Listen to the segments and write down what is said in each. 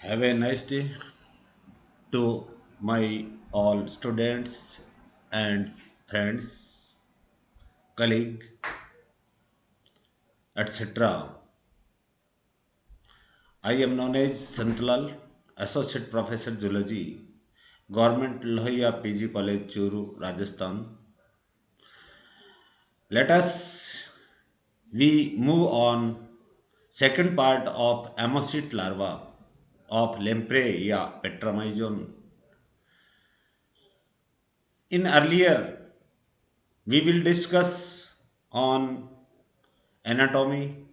Have a nice day to my all students and friends, colleague, etc. I am known as Santlal, Associate Professor Zoology, Government Lohia PG College, Churu, Rajasthan. Let us we move on second part of amocyte larva of Lamprey Petromyzon. In earlier we will discuss on anatomy,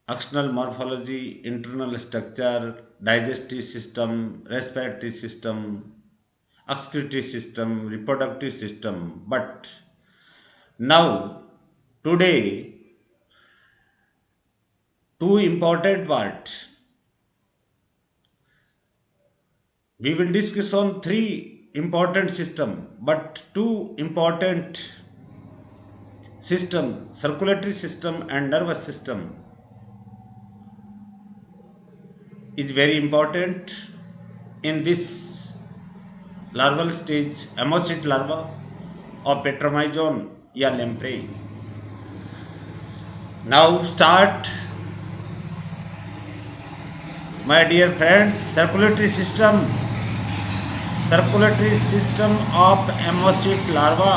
external morphology, internal structure, digestive system, respiratory system, excretory system, reproductive system. But now, today, two important parts. We will discuss on three important system, but two important system, circulatory system and nervous system is very important in this larval stage amocyte larva of Petromyzon lamprey. Now start, my dear friends, circulatory system of amocyte larva.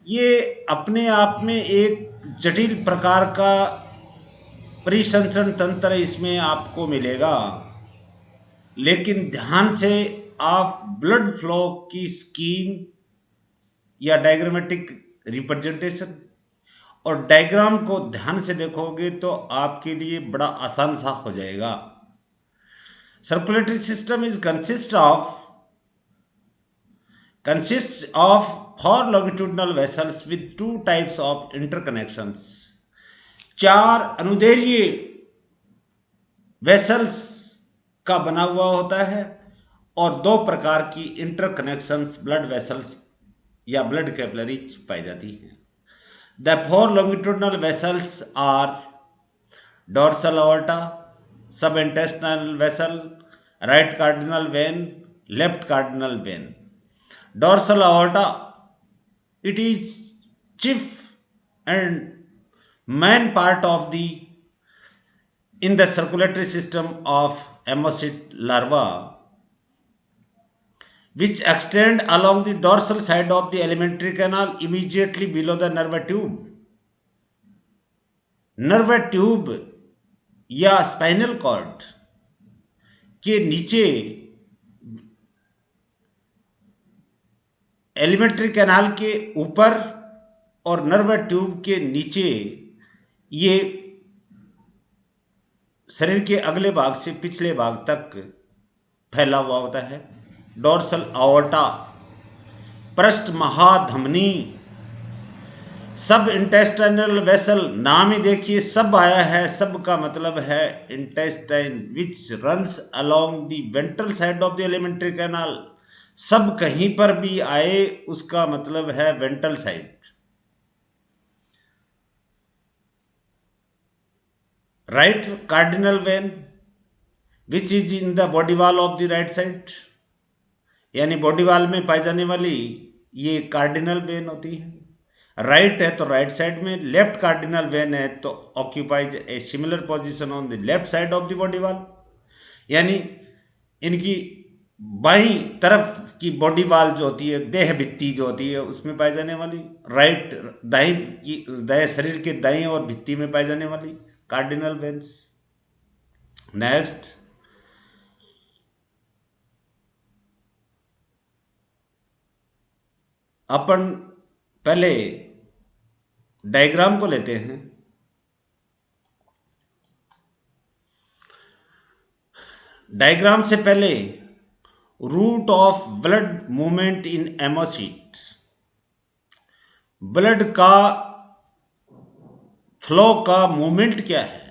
ये अपने आप में एक जटिल प्रकार का परिसंचरण तंत्र इसमें आपको मिलेगा, लेकिन ध्यान से आप ब्लड फ्लो की स्कीम या डायग्रामेटिक रिप्रेजेंटेशन और डायग्राम को ध्यान से देखोगे तो आपके लिए बड़ा आसान सा हो जाएगा। Circulatory system is consists of four longitudinal vessels with two types of interconnections. चार अनुदैर्घ्य वेसल्स का बना हुआ होता है और दो प्रकार की इंटरकनेक्शंस ब्लड वेसल्स या ब्लड कैपिलरीज पाई जाती हैं। The four longitudinal vessels are dorsal aorta, subintestinal vessel, right cardinal vein, left cardinal vein. Dorsal aorta, it is chief and main part of the in the circulatory system of amocyte larva, which extend along the dorsal side of the alimentary canal immediately below the nerve tube. Nerve tube या spinal cord के नीचे alimentary canal के ऊपर और nerve tube के नीचे ये शरीर के अगले भाग से पिछले भाग तक फैला हुआ होता है। डोर्सल आवर्टा, पृष्ठ महाधमनी, सब इंटेस्टाइनल वेसल, नाम ही देखिए सब आया है, सब का मतलब है intestine, which runs along the ventral side of the alimentary canal. सब कहीं पर भी आए उसका मतलब है ventral side. Right cardinal when which is in the body wall of the right side, यानी बॉडी वॉल में पाई जाने वाली ये कार्डिनल वेन होती है। राइट है तो राइट साइड में, लेफ्ट कार्डिनल वेन है तो occupies a similar position on the left side of the body wall, यानी इनकी बाईं तरफ की बॉडी वॉल जो होती है, देह भित्ति जो होती है, उसमें पाई जाने वाली, राइट दाएं शरीर के दाएं और भित्ति में पाई जाने वाली कार्डिनल वेन्स। नेक्स्ट, अपन पहले डायग्राम को लेते हैं। डायग्राम से पहले route of blood movement in ammocoete, blood का फ्लो का मूवमेंट क्या है,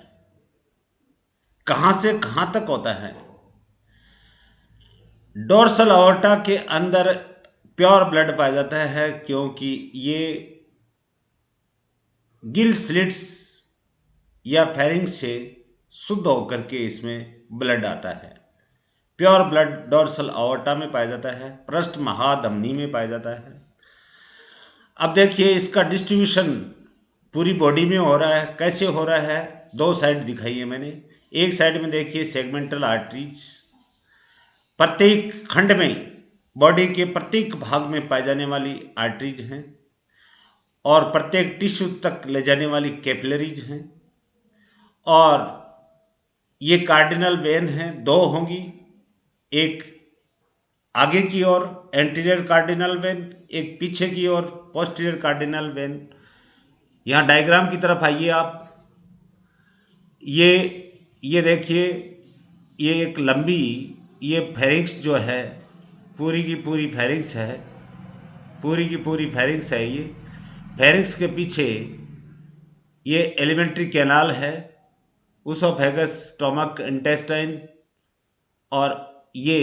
कहां से कहां तक होता है। डोर्सल आवर्टा के अंदर प्योर ब्लड पाया जाता है, क्योंकि ये गिल स्लिट्स या फेरिंक्स से शुद्ध होकर के इसमें ब्लड आता है। प्योर ब्लड डोर्सल आवर्टा में पाया जाता है, पृष्ठ महाधमनी में पाया जाता है। अब देखिए इसका डिस्ट्रीब्यूशन पूरी बॉडी में हो रहा है। कैसे हो रहा है? दो साइड दिखाई है मैंने। एक साइड में देखिए सेगमेंटल आर्टरीज, प्रत्येक खंड में बॉडी के प्रत्येक भाग में पाई जाने वाली आर्टरीज हैं और प्रत्येक टिश्यू तक ले जाने वाली कैपिलरीज हैं। और ये कार्डिनल वेन हैं, दो होंगी, एक आगे की ओर एंटीरियर कार्डिनल वेन, एक पीछे की ओर पोस्टीरियर कार्डिनल वेन। यहाँ डायग्राम की तरफ आइए आप। ये देखिए, ये एक लंबी, ये फेरिंक्स जो है पूरी की पूरी फेरिंक्स है, पूरी की पूरी फेरिंक्स है। ये फेरिंक्स के पीछे ये एलिमेंट्री कैनाल है, उसोफेगस, स्टोमक, इंटेस्टाइन, और ये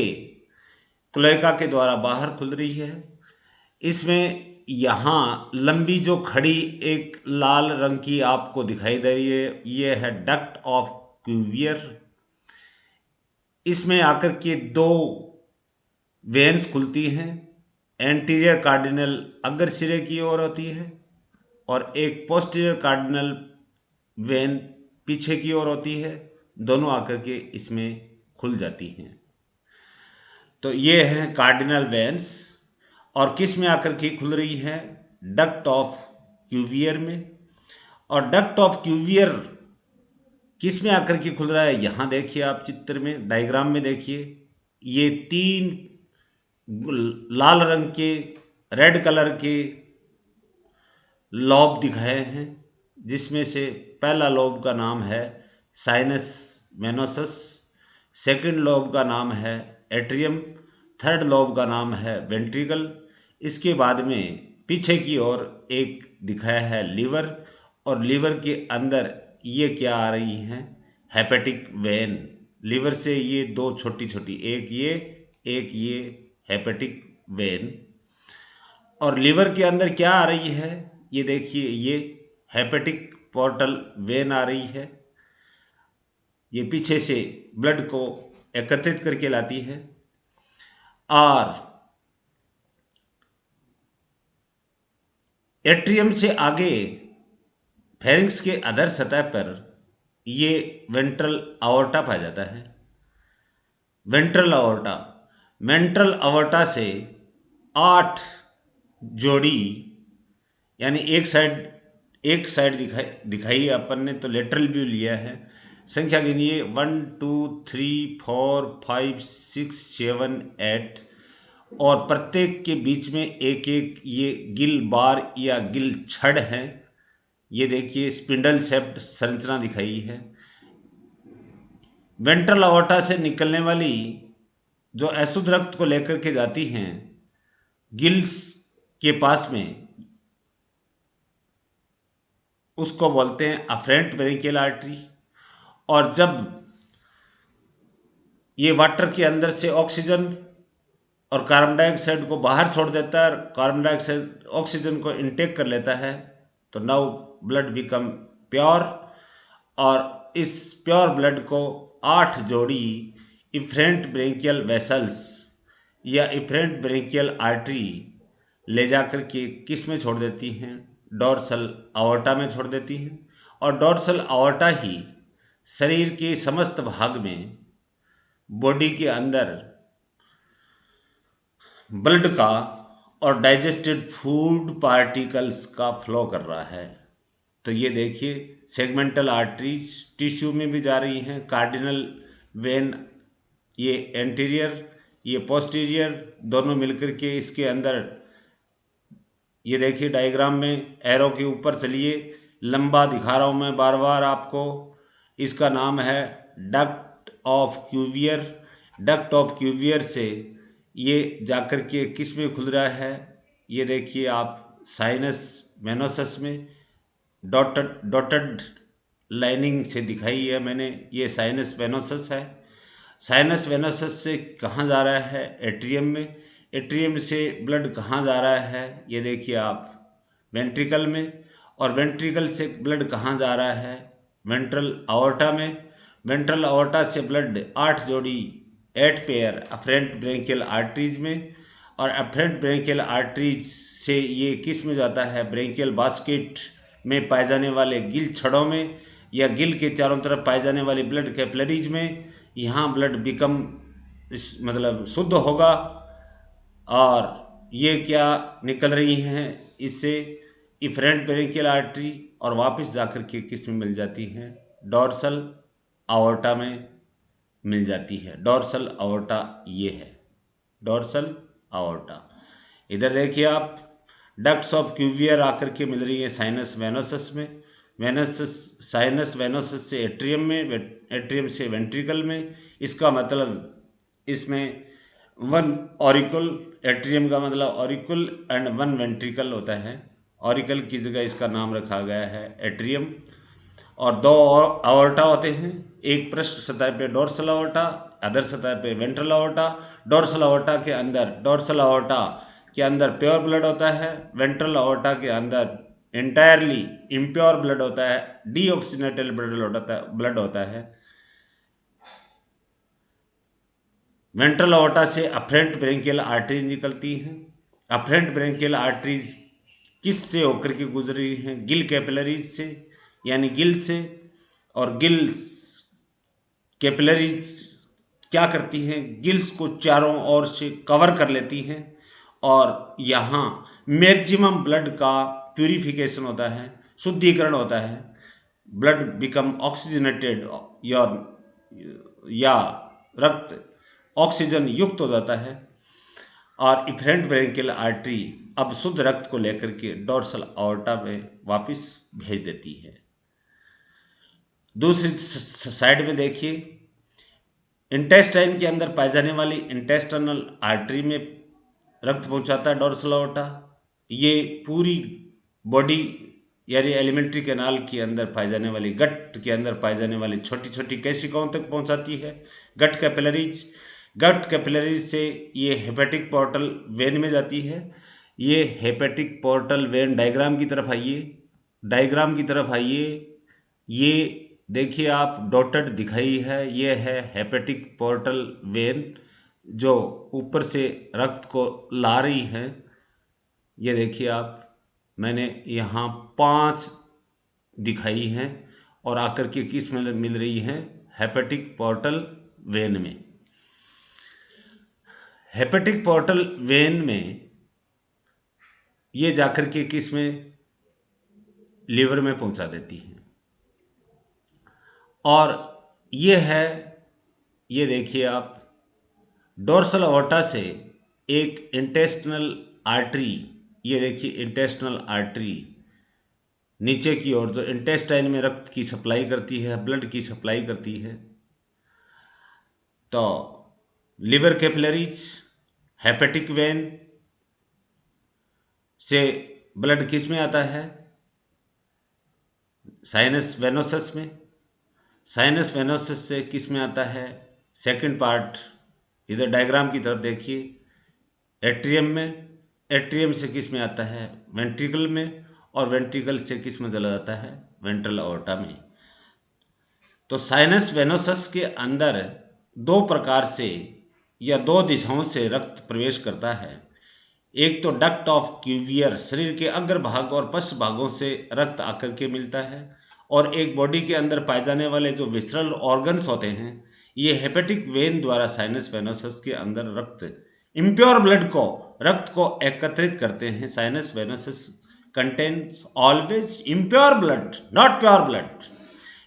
क्लोएका के द्वारा बाहर खुल रही है। इसमें यहाँ लंबी जो खड़ी एक लाल रंग की आपको दिखाई दे रही है, ये है डक्ट ऑफ क्यूवियर। इसमें आकर के दो वेन्स खुलती हैं। एंटीरियर कार्डिनल अग्र सिरे की ओर होती है और एक पोस्टीरियर कार्डिनल वेन पीछे की ओर होती है। दोनों आकर के इसमें खुल जाती हैं। तो ये हैं कार्डिनल वेन्स, और किस में आकर के खुल रही है? डक्ट ऑफ क्यूवियर में। और डक्ट ऑफ क्यूवियर किस में आकर के खुल रहा है? यहाँ देखिए आप चित्र में, डायग्राम में देखिए, ये तीन लाल रंग के, रेड कलर के लॉब दिखाए हैं, जिसमें से पहला लॉब का नाम है साइनस वेनोसस, सेकंड लॉब का नाम है एट्रियम, थर्ड लॉब का नाम है वेंट्रिकल। इसके बाद में पीछे की ओर एक दिखाया है लीवर, और लीवर के अंदर ये क्या आ रही हैं? Hepatic when. लीवर से ये दो छोटी छोटी, एक ये हेपेटिक वेन। और लीवर के अंदर क्या आ रही है? ये देखिए, ये हेपेटिक पोर्टल वेन आ रही है। ये पीछे से ब्लड को एकत्रित करके लाती है। और एट्रियम से आगे फेरिंक्स के अधर सतह पर ये वेंट्रल अओर्टा पाया जाता है। वेंट्रल अओर्टा, वेंट्रल अओर्टा से 8 जोड़ी, यानी एक साइड दिखाई अपन ने, तो लेटरल व्यू लिया है। संख्या गिनिए, 1 2 3 4 5 6 7 8, और प्रत्येक के बीच में एक एक ये गिल बार या गिल छड़ हैं। ये देखिए स्पिंडल शेप्ड संरचना दिखाई है। वेंट्रल अओर्टा से निकलने वाली जो अशुद्ध रक्त को लेकर के जाती हैं गिल्स के पास में, उसको बोलते हैं अफरेंट ब्रेकियल आर्टरी। और जब ये वाटर के अंदर से ऑक्सीजन और कार्बन डाइऑक्साइड को बाहर छोड़ देता है, कार्बन डाइऑक्साइड ऑक्सीजन को इनटेक कर लेता है, तो नाउ ब्लड बिकम प्योर। और इस प्योर ब्लड को 8 जोड़ी इफरेंट ब्रेकियल वेसल्स या इफरेंट ब्रेकियल आर्टरी ले जाकर के किस में छोड़ देती हैं? डोर्सल अओर्टा में छोड़ देती हैं। और डोर्सल अओर्टा ही शरीर के समस्त भाग में, बॉडी के अंदर ब्लड का और डाइजेस्टेड फूड पार्टिकल्स का फ्लो कर रहा है। तो ये देखिए सेगमेंटल आर्टरीज टिश्यू में भी जा रही हैं, कार्डिनल वेन ये एंटीरियर, ये पोस्टीरियर, दोनों मिलकर के इसके अंदर, ये देखिए डायग्राम में एरो के ऊपर चलिए, लंबा दिखा रहा हूँ मैं बार बार आपको। इसका नाम है duct of Cuvier. Duct of Cuvier से ये जाकर के किस में खुल रहा है? ये देखिए आप साइनस वेनोसस में, डॉटेड लाइनिंग से दिखाई है मैंने, ये साइनस वेनोसस है। साइनस वेनोसस से कहाँ जा रहा है? एट्रियम में। एट्रियम से ब्लड कहाँ जा रहा है? ये देखिए आप वेंट्रिकल में। और वेंट्रिकल से ब्लड कहाँ जा रहा है? वेंट्रल अओर्टा में, वेंट्रल अओर्टा से ब्लड 8 जोड़ी 8 पेयर अफरेंट ब्रेंकियल आर्टरीज में, और अफरेंट ब्रेंकियल आर्टरीज से ये किस में जाता है, ब्रेंकियल बास्केट में पाए जाने वाले गिल छड़ों में या गिल के चारों तरफ पाए जाने वाली ब्लड कैपिलरीज में। यहाँ ब्लड बिकम मतलब शुद्ध होगा, और ये क्या निकल रही हैं इससे, इफरेंट ब्रेंकियल आर्टरी, और वापस जाकर के किस में मिल जाती हैं, डॉर्सल आवर्टा में मिल जाती है। डॉर्सल आवर्टा ये है, डॉर्सल आवर्टा। इधर देखिए आप, डक्ट्स ऑफ क्यूवियर आकर के मिल रही है साइनस वेनोसस में, वेनसस साइनस वेनोसस से एट्रियम में, एट्रियम से वेंट्रिकल में। इसका मतलब इसमें वन ऑरिकल, एट्रियम का मतलब ऑरिकल एंड वन वेंट्रिकल होता है। ऑरिकल की जगह इसका नाम रखा गया है एट्रियम। और दो अओर्टा होते हैं, एक पृष्ठ सतह पे डोर्सल अओर्टा, अदर सतह पे वेंट्रल अओर्टा। डोर्सल अओर्टा के अंदर, डोर्सल अओर्टा के अंदर प्योर ब्लड होता है, वेंट्रल अओर्टा के अंदर इंटायरली इम्प्योर ब्लड होता है, डीऑक्सीनेटेड ब्लड होता है। वेंट्रल अओर्टा से अफरेंट ब्रेंकियल आर्टरीज निकलती हैं। अफरेंट ब्रेंकियल आर्टरीज किस से होकर के गुजर रही हैं, गिल कैपिलरीज से, यानी गिल से। और गिल्स कैपिलरीज क्या करती हैं, गिल्स को चारों ओर से कवर कर लेती हैं, और यहाँ मैक्सिमम ब्लड का प्यूरिफिकेशन होता है, शुद्धिकरण होता है। ब्लड बिकम ऑक्सीजनेटेड, या रक्त ऑक्सीजन युक्त हो जाता है, और इफरेंट ब्रेंकियल आर्टरी अब शुद्ध रक्त को लेकर के डोर्सल आवर्टा में वापस भेज देती है। दूसरी साइड में देखिए, इंटेस्टाइन के अंदर पाई जाने वाली इंटेस्टाइनल आर्टरी में रक्त पहुंचाता है डोर्सल आवर्टा। ये पूरी बॉडी यानी एलिमेंट्री कैनाल के अंदर पाई जाने वाली, गट के अंदर पाई जाने वाली छोटी छोटी केशिकाओं तक पहुंचाती है, गट कैपिलरीज। गट कैपिलरीज से ये हेपेटिक पोर्टल वेन में जाती है। ये हेपेटिक पोर्टल वेन डायग्राम की तरफ आइए, डायग्राम की तरफ आइए। ये देखिए आप, डॉटेड दिखाई है, ये है हेपेटिक पोर्टल वेन जो ऊपर से रक्त को ला रही है। ये देखिए आप, मैंने यहाँ 5 दिखाई हैं, और आकर के किस में मिल रही हैं, हेपेटिक पोर्टल वेन में। हेपेटिक पोर्टल वेन में ये जाकर के किस में, लीवर में पहुंचा देती है। और ये है, ये देखिए आप, डोर्सल अओर्टा से एक इंटेस्टिनल आर्टरी, ये देखिए इंटेस्टिनल आर्टरी नीचे की ओर, जो इंटेस्टाइन में रक्त की सप्लाई करती है, ब्लड की सप्लाई करती है। तो लिवर कैपिलरीज, हेपेटिक वेन से ब्लड किस में आता है, साइनस वेनोसस में। साइनस वेनोसस से किस में आता है, सेकंड पार्ट, इधर डायग्राम की तरफ देखिए, एट्रियम में। एट्रियम से किस में आता है, वेंट्रिकल में, और वेंट्रिकल से किस में चला जाता है, वेंट्रल अओर्टा में। तो साइनस वेनोसस के अंदर 2 प्रकार से या 2 दिशाओं से रक्त प्रवेश करता है। एक तो डक्ट ऑफ क्यूवियर, शरीर के अग्र भाग और पश्च भागों से रक्त आकर के मिलता है। और एक बॉडी के अंदर पाए जाने वाले जो विसरल ऑर्गन्स होते हैं, ये हेपेटिक वेन द्वारा साइनस वेनोसस के अंदर इम्प्योर ब्लड को, रक्त को एकत्रित करते हैं। Sinus venosus contains always impure blood, not pure blood.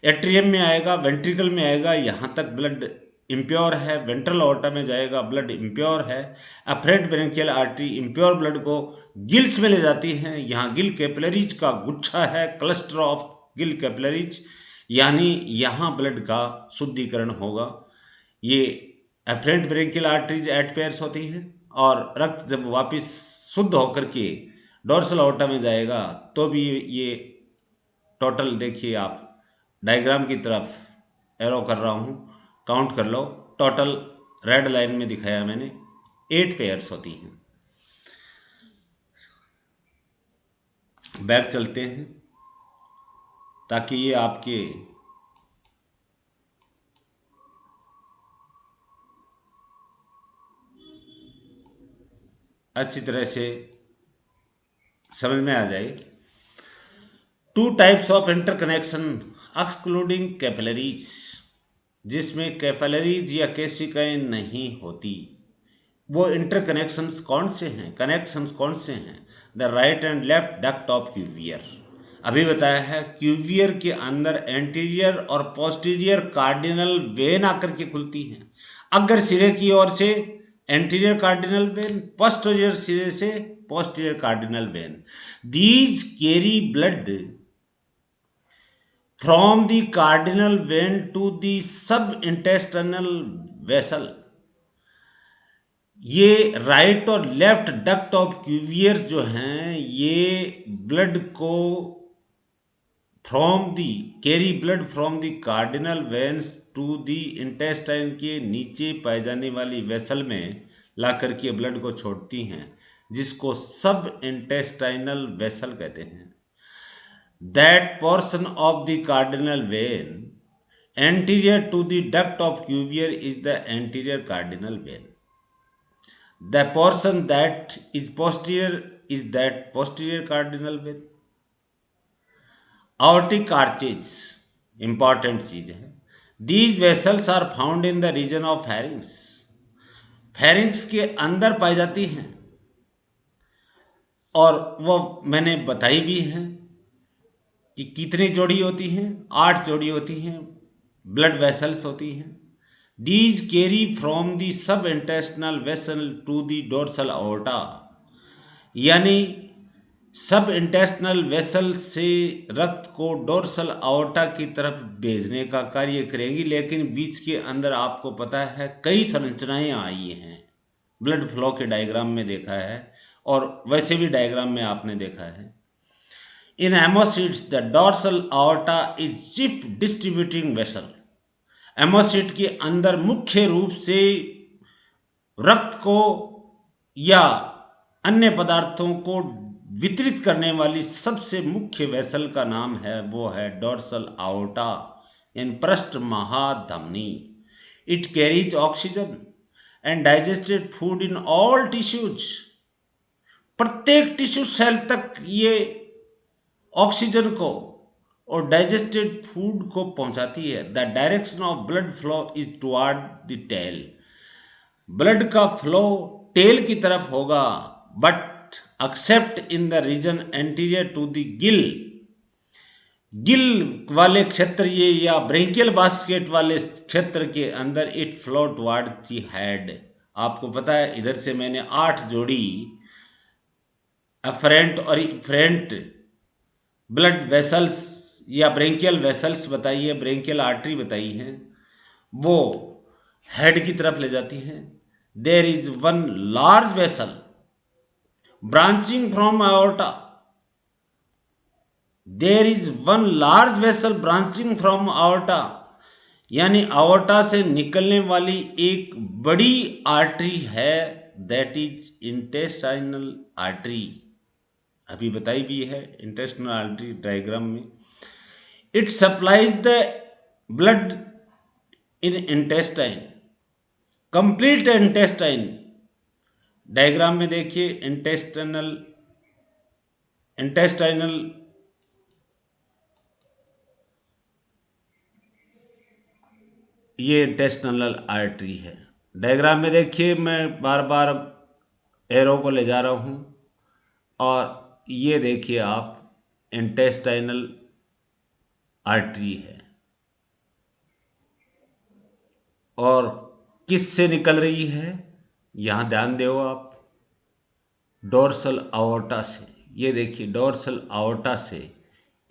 Atrium में आएगा, वेंट्रिकल में आएगा, यहाँ तक ब्लड इम्प्योर है। वेंट्रल अओर्टा में जाएगा, ब्लड इम्प्योर है। Afferent branchial artery impure blood को गिल्स में ले जाती हैं। यहाँ गिल कैपिलरीज का गुच्छा है, क्लस्टर ऑफ गिल कैपिलरीज, यानी यहाँ ब्लड का शुद्धिकरण होगा। ये afferent branchial arteries eight pairs होती हैं, और रक्त जब वापस शुद्ध होकर के डोर्सल अओर्टा में जाएगा तो भी ये टोटल देखिए आप, डायग्राम की तरफ एरो कर रहा हूँ, काउंट कर लो। टोटल रेड लाइन में दिखाया मैंने, 8 पेयर्स होती हैं। बैक चलते हैं ताकि ये आपके अच्छी तरह से समझ में आ जाए। Two types of interconnection excluding capillaries, जिसमें कैपिलरीज या केशिकाएं नहीं होती, वो इंटरकनेक्शंस कौन से हैं, कनेक्शंस कौन से हैं? The right and left duct of Cuvier, अभी बताया है। क्यूवियर के अंदर एंटीरियर और पोस्टीरियर कार्डिनल वेन आकर के खुलती हैं। अगर सिरे की ओर से एंटीरियर कार्डिनल वेन, पोस्टीरियर सिरे से posterior cardinal vein. These carry blood from the cardinal vein to the sub intestinal vessel. ये राइट और लेफ्ट डक्ट ऑफ क्यूवियर जो हैं, ये ब्लड को from the carry blood from the cardinal veins to the intestine के नीचे पाए जाने वाली वेसल में ला करके ब्लड को छोड़ती हैं, जिसको सब इंटेस्टाइनल वेसल कहते हैं। That portion of the cardinal vein anterior to the duct of Cuvier is the anterior cardinal vein. The portion that is posterior is that posterior cardinal vein. Aortic arches important चीज है। These vessels are found in the region of pharynx. pharynx के अंदर पाई जाती हैं, और वो मैंने बताई भी है कि कितनी जोड़ी होती हैं, 8 जोड़ी होती हैं ब्लड वेसल्स होती हैं। These carry from the subintestinal vessel to the dorsal aorta, यानी सब इंटेस्टिनल वेसल से रक्त को डोर्सल आओर्टा की तरफ भेजने का कार्य करेगी। लेकिन बीच के अंदर आपको पता है कई संरचनाएं आई हैं, ब्लड फ्लो के डायग्राम में देखा है और वैसे भी डायग्राम में आपने देखा है। In ammocoetes the dorsal aorta is chief distributing vessel. Ammocoete के अंदर मुख्य रूप से रक्त को या अन्य पदार्थों को वितरित करने वाली सबसे मुख्य वेसल का नाम है, वो है डोर्सल आओर्टा यानी पृष्ठ महाधमनी। It carries oxygen and digested food in all tissues. प्रत्येक टिश्यू सेल तक ये ऑक्सीजन को और डाइजेस्टेड फूड को पहुंचाती है। The direction of blood flow is toward the tail. Blood का फ्लो टेल की तरफ होगा, but except in the region anterior to the gill. Gill वाले क्षेत्र ये या ब्रेंकियल बास्केट वाले क्षेत्र के अंदर it flow toward the head. आपको पता है इधर से मैंने 8 जोड़ी अफरेंट और इफरेंट ब्लड वेसल्स या ब्रेंकियल वेसल्स बताई है, ब्रेंकियल आर्टरी बताई है, वो हेड की तरफ ले जाती हैं। There is one large vessel branching from aorta. There is one large vessel branching from aorta, यानी aorta से निकलने वाली एक बड़ी आर्टरी है, that is intestinal artery। अभी बताई भी है intestinal artery डायग्राम में। It supplies the blood in intestine, complete intestine। Diagram में देखिए इंटेस्टाइनल ये इंटेस्टाइनल आर्टरी है। डायग्राम में देखिए मैं बार बार एरो को ले जा रहा हूँ, और ये देखिए आप इंटेस्टाइनल आर्टरी है, और किस से निकल रही है यहाँ ध्यान दो आप, डोर्सल आओर्टा से। ये देखिए डोर्सल आओर्टा से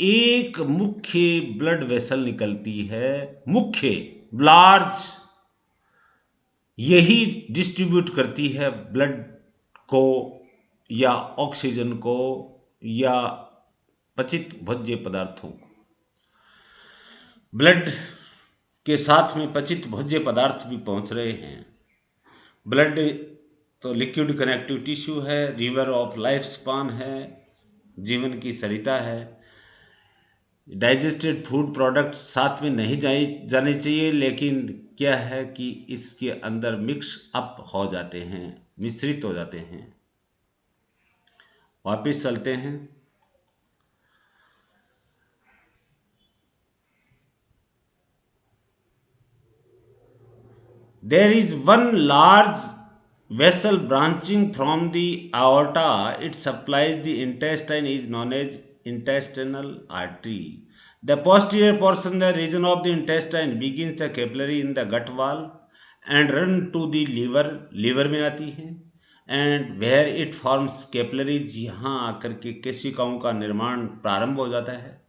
एक मुख्य ब्लड वेसल निकलती है, मुख्य लार्ज, यही डिस्ट्रीब्यूट करती है ब्लड को या ऑक्सीजन को या पचित भोज्य पदार्थों को। ब्लड के साथ में पचित भोज्य पदार्थ भी पहुंच रहे हैं। ब्लड तो लिक्विड कनेक्टिव टिश्यू है, रिवर ऑफ लाइफ स्पान है, जीवन की सरिता है। डाइजेस्टेड फूड प्रोडक्ट साथ में नहीं जाने चाहिए, लेकिन क्या है कि इसके अंदर मिक्स अप हो जाते हैं, मिश्रित हो जाते हैं। वापिस चलते हैं। There is one large vessel branching from the aorta. It supplies the intestine is known as intestinal artery. The posterior portion, the region of the intestine, begins the capillary in the gut wall and run to the liver. liver में आती है and where it forms capillaries, यहाँ आकर के केशिकाओं का निर्माण प्रारंभ हो जाता है।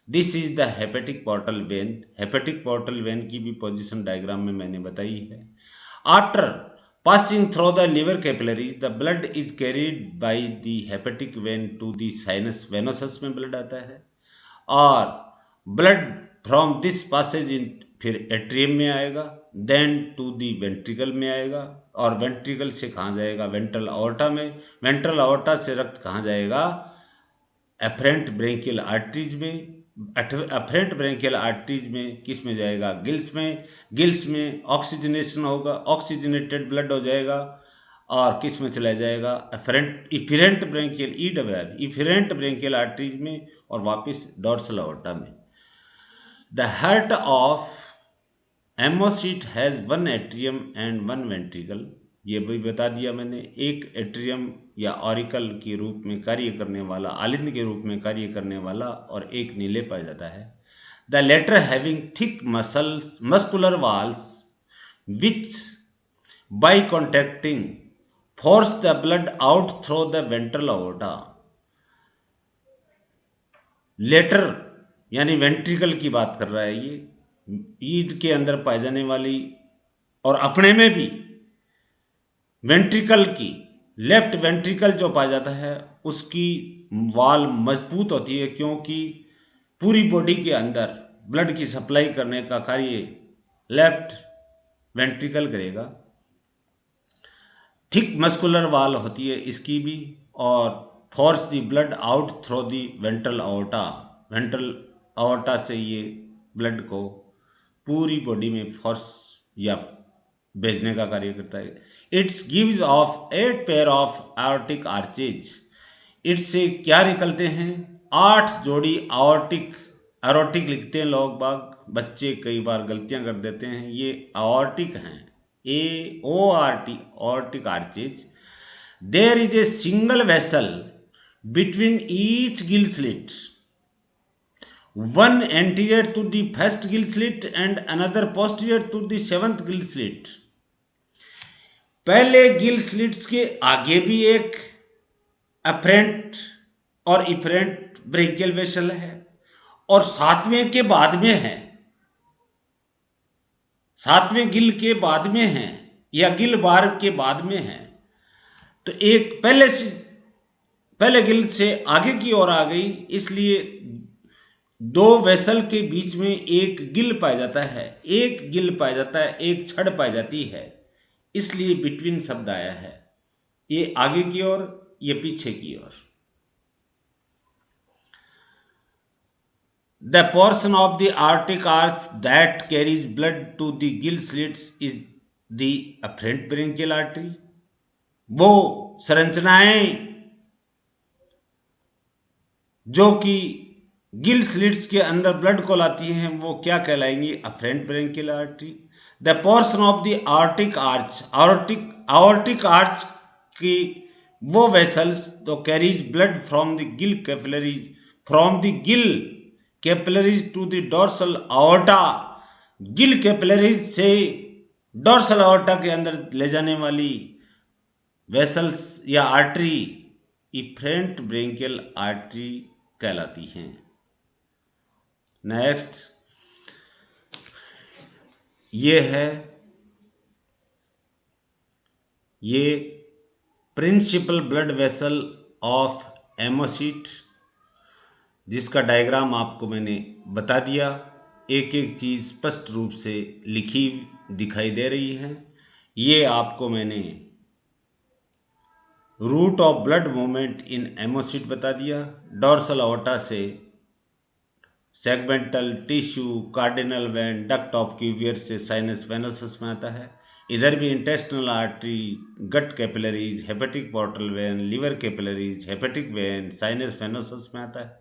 This is the hepatic portal vein. Hepatic portal vein की भी पोजीशन डायग्राम में मैंने बताई है। After passing through the liver capillaries the blood is carried by the hepatic vein to the sinus venosus में ब्लड आता है और blood from this passes in फिर एट्रियम में आएगा, देन टू दी वेंट्रिकल में आएगा और वेंट्रिकल से कहाँ जाएगा, वेंट्रल आर्टा में। वेंट्रल आर्टा से रक्त कहाँ जाएगा, एफरेंट ब्रेंकियल आर्टरीज में। एफरेंट ब्रेंकियल आर्टरीज में किस में जाएगा, गिल्स में। गिल्स में ऑक्सीजनेशन होगा, ऑक्सीजनेटेड ब्लड हो जाएगा और किस में चला जाएगा, efferent branchial efferent branchial arteries में और वापस डॉर्सल आर्टा में। The heart of ammocoete has one atrium and one ventricle. ये भी बता दिया मैंने। एक एट्रियम या ऑरिकल के रूप में कार्य करने वाला, आलिंद के रूप में कार्य करने वाला और एक नीले पाया जाता है। The latter having thick muscular walls which by contracting force the blood out through the ventral aorta. Latter यानी वेंट्रिकल की बात कर रहा है ये। ईड के अंदर पाई जाने वाली और अपने में भी वेंट्रिकल की, लेफ्ट वेंट्रिकल जो पाया जाता है उसकी वाल मजबूत होती है क्योंकि पूरी बॉडी के अंदर ब्लड की सप्लाई करने का कार्य लेफ्ट वेंट्रिकल करेगा। थिक मस्कुलर वाल होती है इसकी भी और force the blood out through the ventral aorta. Ventral aorta से ये ब्लड को पूरी बॉडी में फोर्स या भेजने का कार्य करता है। Its gives off 8 pair of aortic arches. इससे क्या निकलते हैं, 8 जोड़ी आयोर्टिक। एरोटिक लिखते हैं लोग बाग, बच्चे कई बार गलतियां कर देते हैं। ये आयोर्टिक हैं, AORT, aortic arches. There is a single vessel between each gill slit, one anterior to the first gill slit and another posterior to the 7th gill slit. पहले गिल स्लिट्स के आगे भी एक अफरेंट और इफरेंट ब्रेकियल वेसल है और 7वें के बाद में है, 7वें गिल के बाद में है या गिल बार के बाद में है। तो एक पहले गिल से आगे की ओर आ गई, इसलिए 2 वेसल के बीच में एक गिल पाया जाता है, एक गिल पाया जाता है, एक छड़ पाई जाती है, इसलिए बिटवीन शब्द आया है। ये आगे की ओर, ये पीछे की ओर। The portion of the aortic arch that carries blood to the gill slits is the afferent branchial artery. वो संरचनाएं जो कि गिल स्लिट्स के अंदर ब्लड को लाती हैं वो क्या कहलाएंगी, afferent branchial artery. The portion of the aortic arch, aortic arch की वो वेसल्स तो carries blood from the gill capillaries, from the gill capillaries to the dorsal aorta. Gill capillaries से डॉर्सल आर्टा के अंदर ले जाने वाली वेसल्स या आर्टरी इफरेंट ब्रेंकियल आर्टरी कहलाती हैं। नेक्स्ट ये है, ये प्रिंसिपल ब्लड वेसल ऑफ एमोसीट, जिसका डायग्राम आपको मैंने बता दिया। एक एक चीज़ स्पष्ट रूप से लिखी दिखाई दे रही है। ये आपको मैंने route of blood movement in ammocoete बता दिया। डॉर्सल आर्टा से segmental tissue, cardinal vein, duct of Cuvier से साइनस वेनोसस में आता है। इधर भी intestinal artery, gut capillaries, hepatic portal vein, liver capillaries, hepatic vein, sinus venosus में आता है।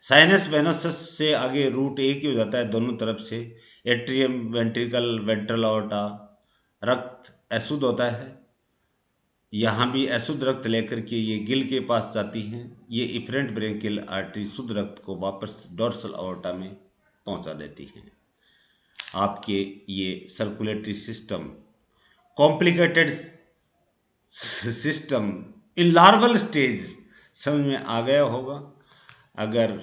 साइनस वेनोसस से आगे रूट एक ही हो जाता है दोनों तरफ से। Atrium, ventricle, ventral aorta. रक्त अशुद्ध होता है, यहाँ भी अशुद्ध रक्त लेकर के ये गिल के पास जाती हैं। ये इफरेंट ब्रेंकियल आर्टरी शुद्ध रक्त को वापस डोर्सल आर्टा में पहुँचा देती हैं। आपके ये circulatory system complicated system in larval stage समझ में आ गया होगा। अगर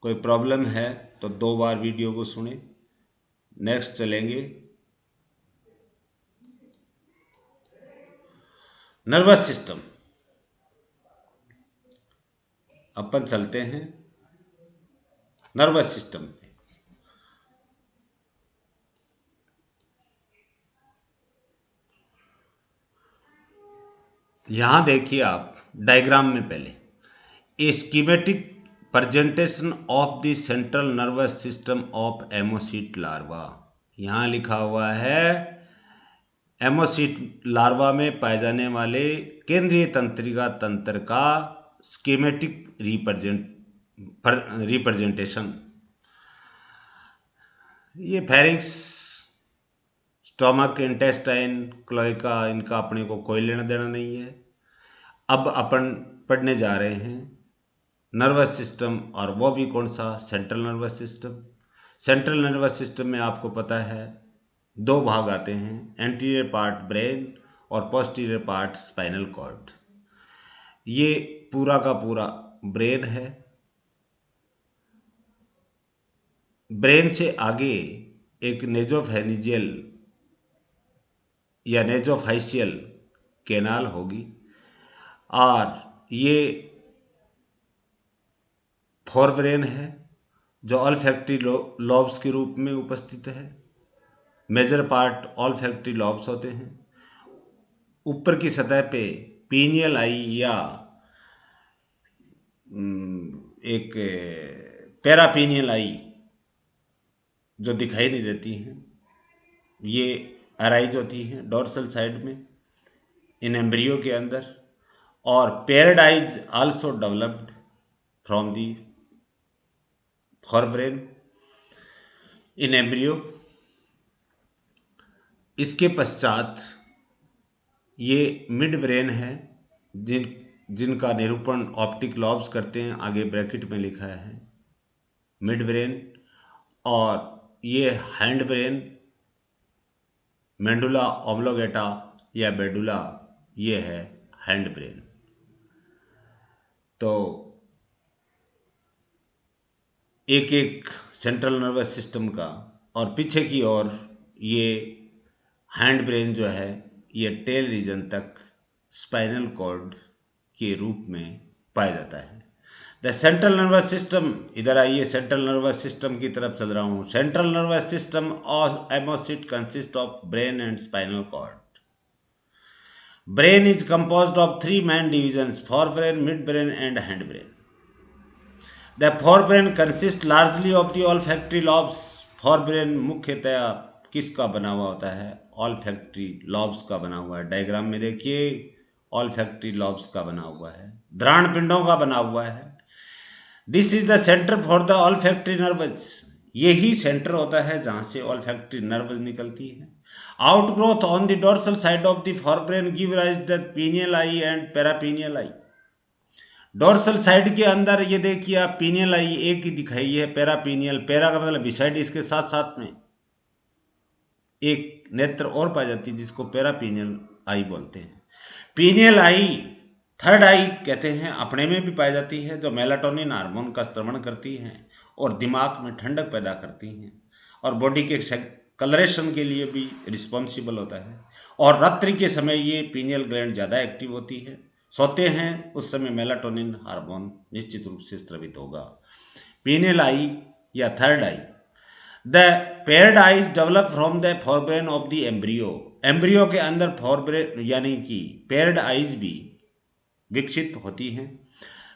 कोई प्रॉब्लम है तो 2 बार वीडियो को सुने। नेक्स्ट चलेंगे नर्वस सिस्टम। अपन चलते हैं नर्वस सिस्टम पे। यहां देखिए आप डायग्राम में पहले a schematic presentation of the central nervous system of ammocoete larva. यहां लिखा हुआ है एमोसिट लार्वा में पाए जाने वाले केंद्रीय तंत्रिका तंत्र का स्कीमेटिक रिप्रेजेंटेशन। ये फेरिंक्स, स्टोमक, इंटेस्टाइन, क्लोएका, इनका अपने को कोई लेना देना नहीं है। अब अपन पढ़ने जा रहे हैं नर्वस सिस्टम, और वो भी कौन सा, central nervous system. Central nervous system में आपको पता है 2 भाग आते हैं, एंटीरियर पार्ट ब्रेन और पोस्टीरियर पार्ट स्पाइनल कॉर्ड। ये पूरा का पूरा ब्रेन है। ब्रेन से आगे एक नेजोफेनिजियल या नेजोफाइशियल कैनाल होगी, और ये फोरब्रेन है जो ऑल्फैक्टरी लॉब्स के रूप में उपस्थित है। मेजर पार्ट ऑल्फैक्टरी लॉब्स होते हैं। ऊपर की सतह पे पीनियल आई या एक पैरापीनियल आई जो दिखाई नहीं देती हैं, ये अराइज होती हैं डोर्सल साइड में इन एम्ब्रियो के अंदर। और paired eyes also developed from the forebrain in embryo. इसके पश्चात ये मिड ब्रेन है जिनका निरूपण ऑप्टिक लॉब्स करते हैं, आगे ब्रैकेट में लिखा है मिड ब्रेन। और ये हैंड ब्रेन, मेंडुला ऑब्लोगेटा या मेडुला, ये है हैंड ब्रेन। तो एक एक सेंट्रल नर्वस सिस्टम का, और पीछे की ओर ये हैंड ब्रेन जो है ये टेल रीजन तक स्पाइनल कॉर्ड के रूप में पाया जाता है। द सेंट्रल नर्वस सिस्टम, इधर आइए, सेंट्रल नर्वस सिस्टम की तरफ चल रहा हूँ। Central nervous system of ammocoete consist of brain and spinal cord. Brain is composed of 3 main divisions, forebrain, midbrain and hindbrain. The forebrain consists largely of the olfactory lobes. forebrain मुख्यतया किसका बना हुआ होता है, olfactory lobes का बना हुआ है। डायग्राम में देखिए olfactory lobes का बना हुआ है, द्राण पिंडों का बना हुआ है। This is the centre for the olfactory nerves। यही सेंटर होता है जहां से olfactory nerves निकलती है। Outgrowth on the dorsal side of the forebrain give rise to the pineal eye and parapenial eye। Dorsal side के अंदर ये देखिए आप पीनियल आई एक ही दिखाई है, पैरापीनियल, पैरा का मतलब बिसाइड, इसके साथ साथ में एक नेत्र और पाई जाती है जिसको पैरापीनियल आई बोलते हैं। पीनियल आई थर्ड आई कहते हैं, अपने में भी पाई जाती है, जो मेलाटोनिन हार्मोन का स्रवण करती हैं और दिमाग में ठंडक पैदा करती हैं और बॉडी के कलरेशन के लिए भी रिस्पॉन्सिबल होता है। और रात्रि के समय ये पीनियल ग्लैंड ज़्यादा एक्टिव होती है। सोते हैं उस समय मेलाटोनिन हार्मोन निश्चित रूप से स्रावित होगा। पीनियल आई या third I. The paired eyes develop from the forebrain of the embryo. Embryo के अंदर फोरब्रेन यानी कि पेयर्ड आईज भी विकसित होती हैं।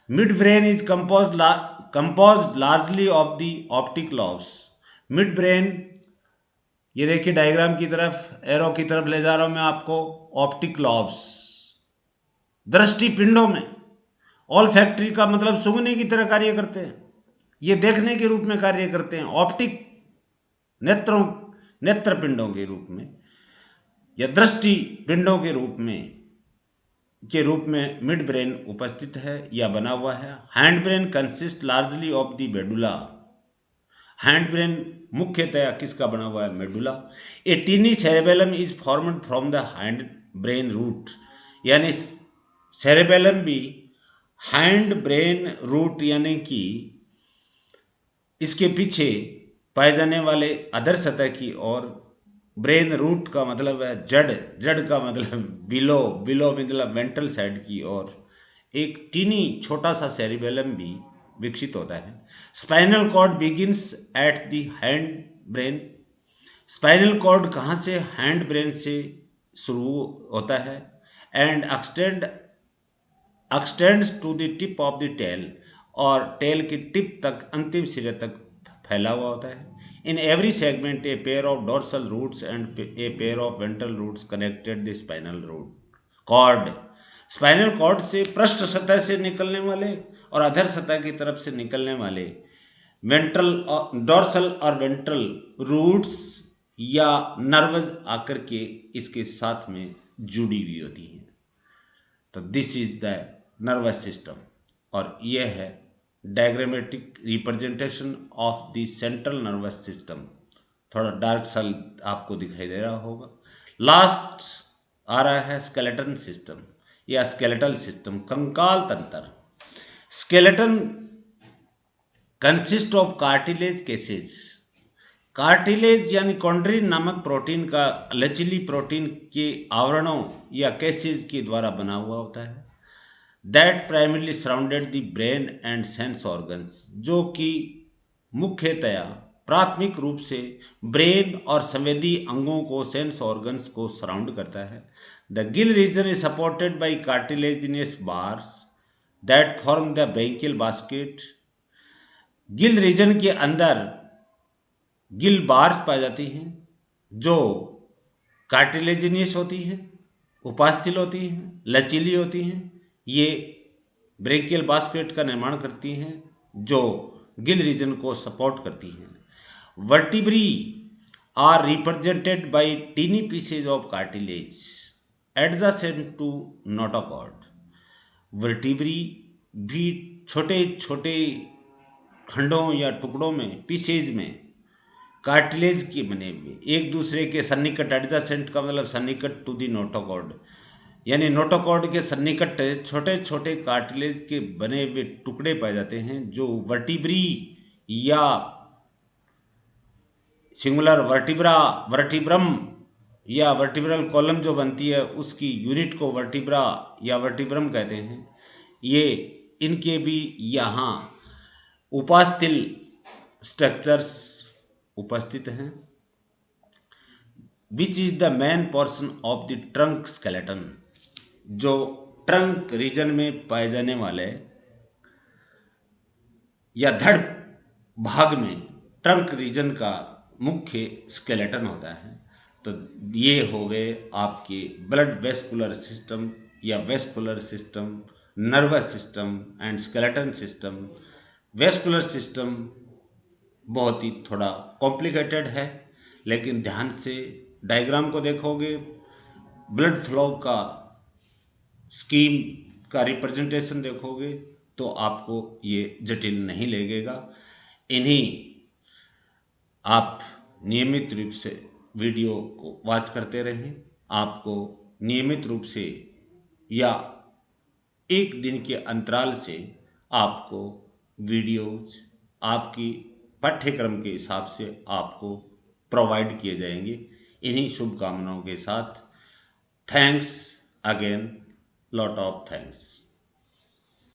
Mid brain is composed largely of the optic lobes. Mid brain ये देखिए डायग्राम की तरफ, एरो की तरफ ले जा रहा हूं मैं आपको। ऑप्टिक लॉब्स, दृष्टि पिंडों में, ऑल फैक्ट्री का मतलब सूंघने की तरह कार्य करते हैं, ये देखने के रूप में कार्य करते हैं। ऑप्टिक नेत्रों, नेत्र पिंडों के रूप में या दृष्टि पिंडों के रूप में मिड ब्रेन उपस्थित है या बना हुआ है। Hindbrain consist largely of the medulla. Hindbrain मुख्यतया किसका बना हुआ है? Medulla. A tiny cerebellum is formed from the hindbrain root, यानी सेरेबेलम भी हैंड ब्रेन रूट यानी कि इसके पीछे पाए जाने वाले अधर सतह की ओर, ब्रेन रूट का मतलब है जड़, जड़ का मतलब बिलो, बिलो मतलब वेंट्रल साइड की ओर एक टीनी छोटा सा सेरिबेलम भी विकसित होता है। Spinal cord begins at the hindbrain. Spinal cord कहाँ से? हैंड ब्रेन से शुरू होता है। And extends to the tip of the tail, और टेल की टिप तक, अंतिम सिरे तक फैला हुआ होता है। In every segment a pair of dorsal roots and a pair of ventral roots connected the spinal root cord. Spinal cord से पृष्ठ सतह से निकलने वाले और अधर सतह की तरफ से निकलने वाले वेंट्रल, डोर्सल और वेंट्रल रूट्स या नर्व्स आकर के इसके साथ में जुड़ी हुई होती हैं। तो this is the nervous system, और यह है diagrammatic representation of the central nervous system. थोड़ा डार्क सा आपको दिखाई दे रहा होगा। लास्ट आ रहा है स्केलेटन सिस्टम या स्केलेटल सिस्टम, कंकाल तंत्र। Skeleton consist of cartilage cases. Cartilage यानी कॉन्ड्रिन नामक प्रोटीन का लचीली प्रोटीन के आवरणों या केसेज के द्वारा बना हुआ होता है। That primarily surrounded the brain and sense organs, जो कि मुख्यतया प्राथमिक रूप से ब्रेन और संवेदी अंगों को, सेंस ऑर्गन्स को सराउंड करता है। The gill region is supported by cartilaginous bars that form the branchial basket. Gill region के अंदर गिल बार्स पाई जाती हैं जो कार्टिलेजिनियस होती हैं, उपास्थल होती हैं, लचीली होती हैं। ये ब्रेकियल बास्केट का निर्माण करती हैं जो गिल रीजन को सपोर्ट करती हैं। Vertebrae are represented by tiny pieces of cartilage adjacent to notochord. Vertebrae भी छोटे छोटे खंडों या टुकड़ों में, पीसेज में कार्टिलेज के बने हुए, एक दूसरे के सन्निकट, एडजेसेंट का मतलब सन्निकट टू दी नोटोकॉर्ड, यानी नोटोकॉर्ड के सन्निकट छोटे छोटे कार्टिलेज के बने हुए टुकड़े पाए जाते हैं जो वर्टिब्री या सिंगुलर वर्टिब्रा, वर्टिब्रम या वर्टिब्रल कॉलम जो बनती है उसकी यूनिट को वर्टिब्रा या वर्टिब्रम कहते हैं। ये इनके भी यहाँ उपास्थल स्ट्रक्चर्स उपस्थित हैं। Which is the main portion of the trunk skeleton, जो ट्रंक रीजन में पाए जाने वाले या धड़ भाग में ट्रंक रीजन का मुख्य स्केलेटन होता है। तो ये हो गए आपके ब्लड वेस्कुलर सिस्टम या vascular system, nervous system and skeleton system. Vascular system बहुत ही थोड़ा कॉम्प्लिकेटेड है, लेकिन ध्यान से डायग्राम को देखोगे, ब्लड फ्लो का स्कीम का रिप्रेजेंटेशन देखोगे तो आपको ये जटिल नहीं लगेगा। इन्हीं आप नियमित रूप से वीडियो को वॉच करते रहें। आपको नियमित रूप से या एक दिन के अंतराल से आपको वीडियोज आपकी पाठ्यक्रम के हिसाब से आपको प्रोवाइड किए जाएंगे। इन्हीं शुभकामनाओं के साथ thanks again, lot of thanks.